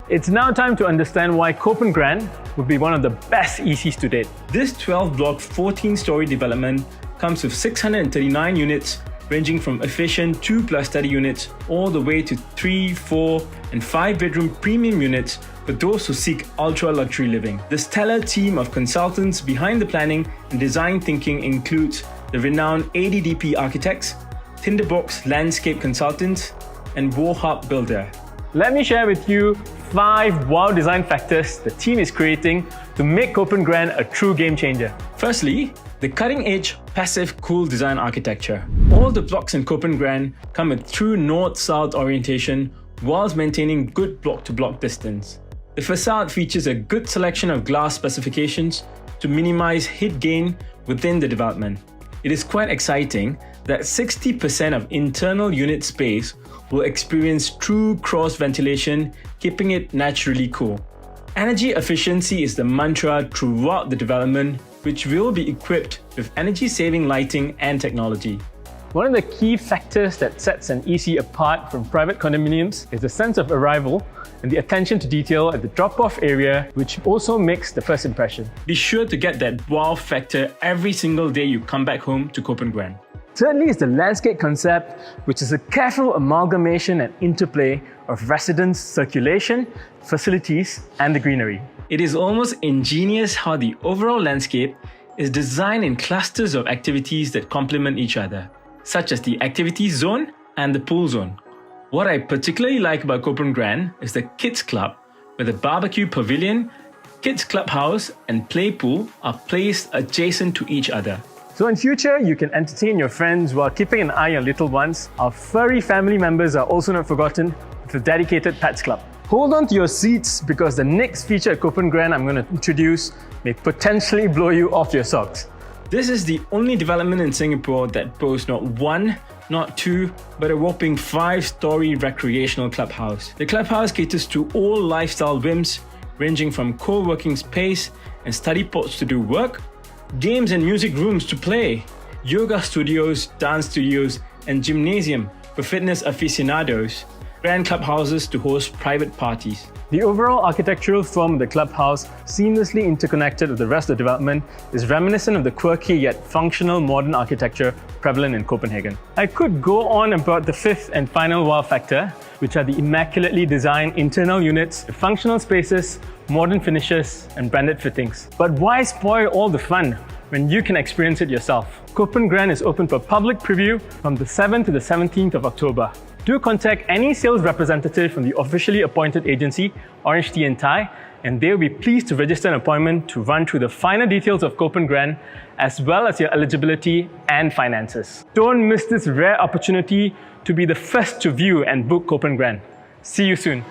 It's now time to understand why Copen would be one of the best ECs to date. This 12-block, 14-story development comes with 639 units, ranging from efficient 2+ study units all the way to 3, 4, and 5-bedroom premium units for those who seek ultra-luxury living. The stellar team of consultants behind the planning and design thinking includes the renowned ADDP architects, Tinderbox landscape consultants, and Warhub builder. Let me share with you 5 wow design factors the team is creating to make Copen a true game changer. Firstly, the cutting-edge passive cool design architecture. All the blocks in Copen come with true north-south orientation whilst maintaining good block-to-block distance. The facade features a good selection of glass specifications to minimize heat gain within the development. It is quite exciting that 60% of internal unit space will experience true cross ventilation, keeping it naturally cool. Energy efficiency is the mantra throughout the development, which will be equipped with energy-saving lighting and technology. One of the key factors that sets an EC apart from private condominiums is the sense of arrival and the attention to detail at the drop-off area, which also makes the first impression. Be sure to get that wow factor every single day you come back home to Copen. Thirdly is the landscape concept, which is a careful amalgamation and interplay of residence circulation, facilities, and the greenery. It is almost ingenious how the overall landscape is designed in clusters of activities that complement each other, such as the activity zone and the pool zone. What I particularly like about Copen is the Kids Club, where the barbecue pavilion, kids clubhouse, and play pool are placed adjacent to each other. So in future, you can entertain your friends while keeping an eye on little ones. Our furry family members are also not forgotten with a dedicated pets club. Hold on to your seats because the next feature at Copen I'm going to introduce may potentially blow you off your socks. This is the only development in Singapore that boasts not 1, not 2, but a whopping 5-story recreational clubhouse. The clubhouse caters to all lifestyle whims, ranging from co-working space and study pods to do work, games and music rooms to play, yoga studios, dance studios, and gymnasium for fitness aficionados, grand clubhouses to host private parties. The overall architectural form of the clubhouse, seamlessly interconnected with the rest of the development, is reminiscent of the quirky yet functional modern architecture prevalent in Copenhagen. I could go on about the 5th and final wow factor, which are the immaculately designed internal units, the functional spaces, modern finishes, and branded fittings. But why spoil all the fun when you can experience it yourself? Copen is open for public preview from the 7th to the 17th of October. Do contact any sales representative from the officially appointed agency, OrangeTee and Thai, and they will be pleased to register an appointment to run through the finer details of Copen as well as your eligibility and finances. Don't miss this rare opportunity to be the first to view and book Copen. See you soon.